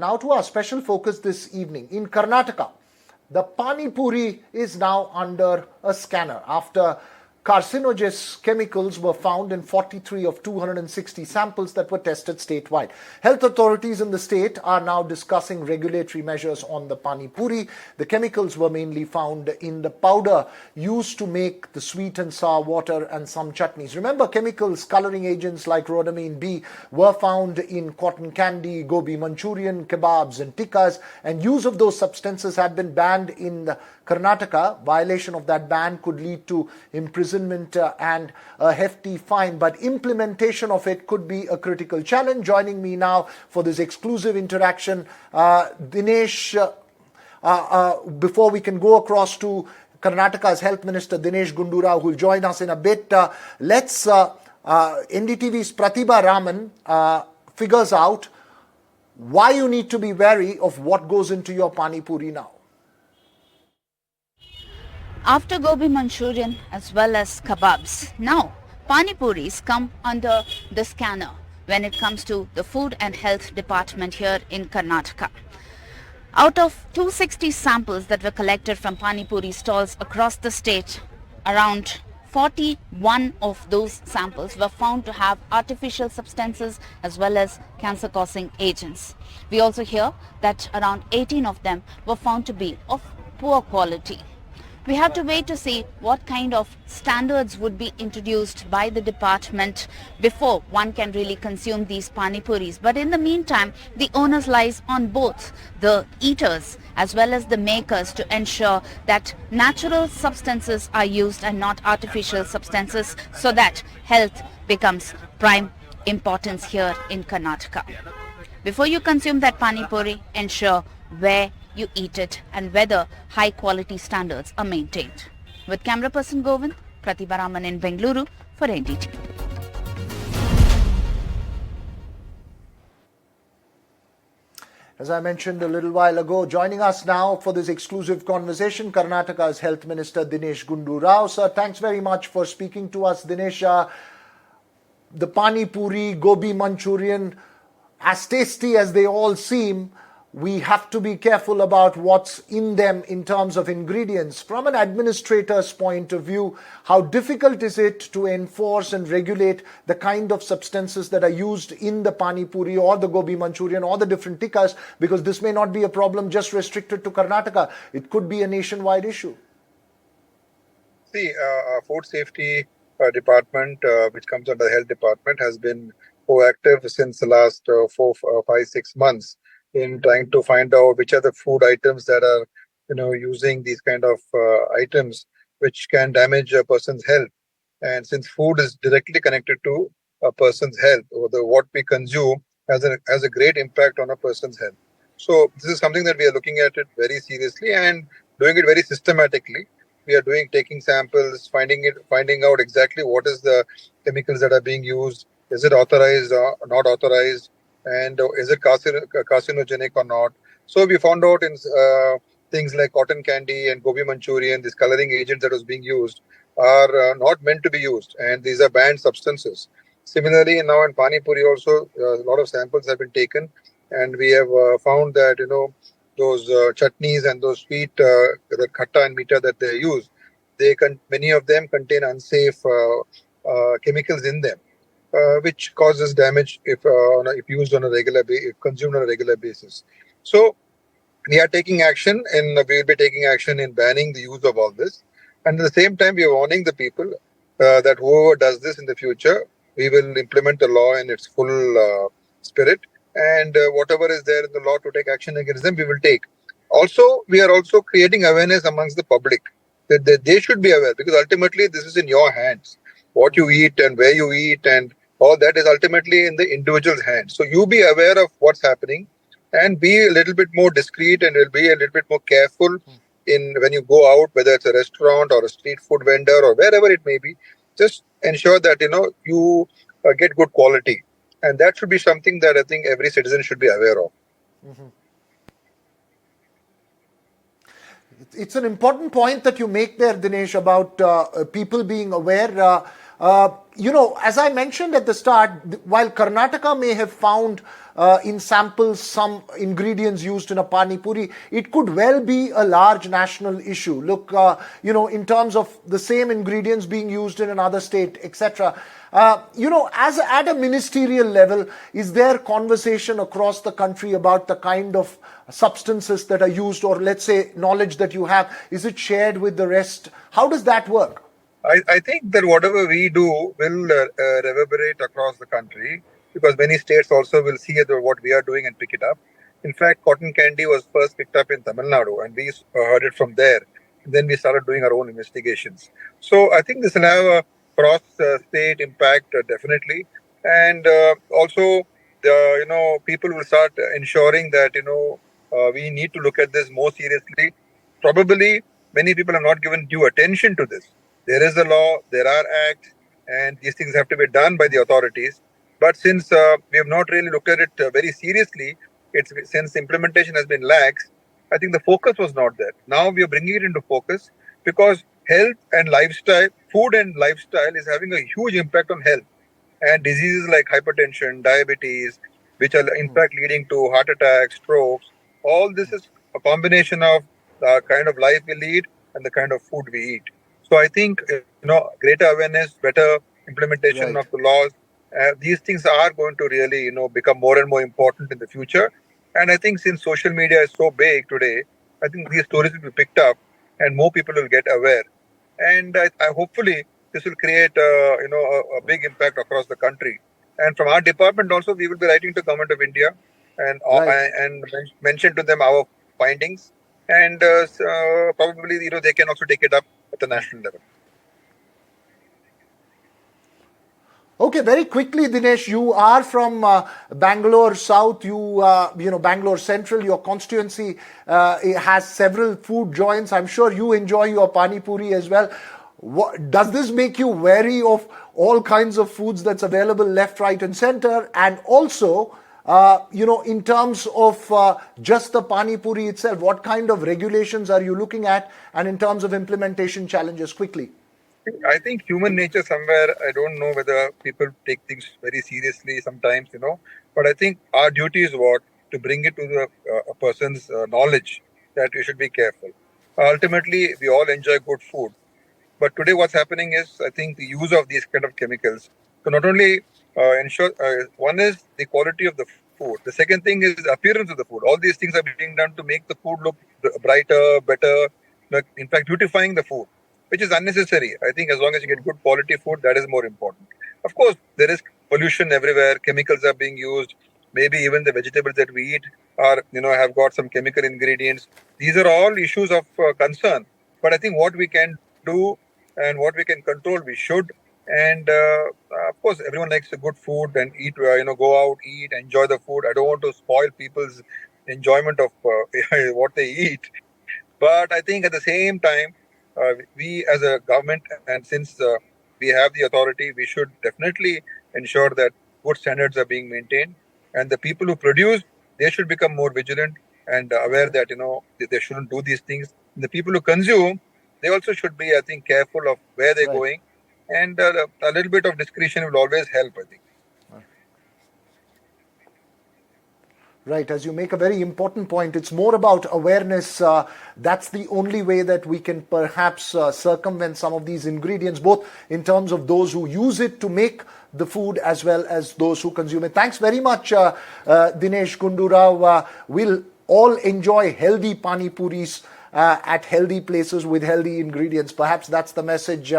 Now to our special focus this evening. In Karnataka, the Pani Puri is now under a scanner after carcinogenic chemicals were found in 43 of 260 samples that were tested statewide. Health authorities in the state are now discussing regulatory measures on the Pani Puri. The chemicals were mainly found in the powder used to make the sweet and sour water and some chutneys. Remember, chemicals, coloring agents like rhodamine B were found in cotton candy, gobi Manchurian, kebabs and tikkas, and use of those substances had been banned in Karnataka. Violation of that ban could lead to imprisonment and a hefty fine, but implementation of it could be a critical challenge. Joining me now for this exclusive interaction, Dinesh, before we can go across to Karnataka's Health Minister Dinesh Gundurao, who will join us in a bit, let's NDTV's Pratibha Raman figures out why you need to be wary of what goes into your Pani Puri now. After gobi Manchurian as well as kebabs, now Pani Puris come under the scanner when it comes to the Food and Health Department here in Karnataka. Out of 260 samples that were collected from Pani Puri stalls across the state, around 41 of those samples were found to have artificial substances as well as cancer-causing agents. We also hear that around 18 of them were found to be of poor quality. We have to wait to see what kind of standards would be introduced by the department before one can really consume these Pani Puris. But in the meantime, the onus lies on both the eaters as well as the makers to ensure that natural substances are used and not artificial substances, so that health becomes prime importance here in Karnataka. Before you consume that Pani Puri, ensure where you eat it and whether high quality standards are maintained. With camera person Govind, Pratibha Raman in Bengaluru for NDTV. As I mentioned a little while ago, joining us now for this exclusive conversation, Karnataka's Health Minister Dinesh Gundurao. Sir, thanks very much for speaking to us. Dinesh, the Pani Puri, gobi Manchurian, as tasty as they all seem, we have to be careful about what's in them in terms of ingredients. From an administrator's point of view, how difficult is it to enforce and regulate the kind of substances that are used in the Pani Puri or the gobi Manchurian or the different tikkas? Because this may not be a problem just restricted to Karnataka. It could be a nationwide issue. See, our food safety department, which comes under the health department, has been proactive since the last 4, 5, 6 months in trying to find out which are the food items that are, using these kind of items which can damage a person's health. And since food is directly connected to a person's health, or what we consume has a great impact on a person's health. So this is something that we are looking at it very seriously and doing it very systematically. We are taking samples, finding out exactly what is the chemicals that are being used. Is it authorized or not authorized? And is it carcinogenic or not? So we found out in things like cotton candy and gobi Manchurian, these coloring agents that was being used are not meant to be used, and these are banned substances. Similarly, now in Pani Puri also, a lot of samples have been taken, and we have found that those chutneys and those sweet, the khatta and meeta that they use, many of them contain unsafe chemicals in them. Which causes damage if used on a if consumed on a regular basis. So we are taking action, and we will be taking action in banning the use of all this. And at the same time, we are warning the people that whoever does this in the future, we will implement the law in its full spirit, and whatever is there in the law to take action against them, we will take. Also, we are also creating awareness amongst the public that they should be aware, because ultimately this is in your hands. What you eat and where you eat and all that is ultimately in the individual's hands. So you be aware of what's happening and be a little bit more discreet, and will be a little bit more careful in when you go out, whether it's a restaurant or a street food vendor or wherever it may be. Just ensure that you get good quality, and that should be something that I think every citizen should be aware of. Mm-hmm. It's an important point that you make there, Dinesh, about people being aware. As I mentioned at the start, while Karnataka may have found in samples some ingredients used in a Pani Puri, it could well be a large national issue. Look, in terms of the same ingredients being used in another state, etc. As at a ministerial level, is there conversation across the country about the kind of substances that are used, or let's say knowledge that you have? Is it shared with the rest? How does that work? I think that whatever we do will reverberate across the country, because many states also will see what we are doing and pick it up. In fact, cotton candy was first picked up in Tamil Nadu, and we heard it from there. Then we started doing our own investigations. So I think this will have a cross-state impact, definitely, and also people will start ensuring that we need to look at this more seriously. Probably many people have not given due attention to this. There is a law, there are acts, and these things have to be done by the authorities. But since we have not really looked at it very seriously, since implementation has been lax, I think the focus was not there. Now we are bringing it into focus, because health and lifestyle, food and lifestyle is having a huge impact on health. And diseases like hypertension, diabetes, which are in fact leading to heart attacks, strokes, all this is a combination of the kind of life we lead and the kind of food we eat. So I think greater awareness, better implementation of the laws, these things are going to really become more and more important in the future. And I think since social media is so big today, I think these stories will be picked up and more people will get aware. And I hopefully this will create a big impact across the country. And from our department also, we will be writing to Government of India and mention to them our findings. And probably they can also take it up at the national level. Okay, very quickly, Dinesh, you are from Bangalore South, Bangalore Central. Your constituency has several food joints. I'm sure you enjoy your Pani Puri as well. Does this make you wary of all kinds of foods that's available left, right, and center? And also, in terms of just the Pani Puri itself, what kind of regulations are you looking at? And in terms of implementation challenges, quickly. I think human nature somewhere, I don't know whether people take things very seriously sometimes, but I think our duty is to bring it to a person's knowledge that you should be careful. Ultimately, we all enjoy good food. But today what's happening is, I think, the use of these kind of chemicals to not only ensure, one is the quality of the food. The second thing is the appearance of the food. All these things are being done to make the food look brighter, better, in fact, beautifying the food, which is unnecessary. I think as long as you get good quality food, that is more important. Of course, there is pollution everywhere. Chemicals are being used. Maybe even the vegetables that we eat have got some chemical ingredients. These are all issues of concern. But I think what we can do and what we can control, we should. And of course, everyone likes a good food and eat, go out, eat, enjoy the food. I don't want to spoil people's enjoyment of what they eat. But I think at the same time, we as a government, and since we have the authority, we should definitely ensure that good standards are being maintained. And the people who produce, they should become more vigilant and aware that, they shouldn't do these things. And the people who consume, they also should be, I think, careful of where they're going. And a little bit of discretion will always help, I think. Right, as you make a very important point, it's more about awareness. That's the only way that we can perhaps circumvent some of these ingredients, both in terms of those who use it to make the food as well as those who consume it. Thanks very much, Dinesh Gundurao. We'll all enjoy healthy Pani Puris at healthy places with healthy ingredients. Perhaps that's the message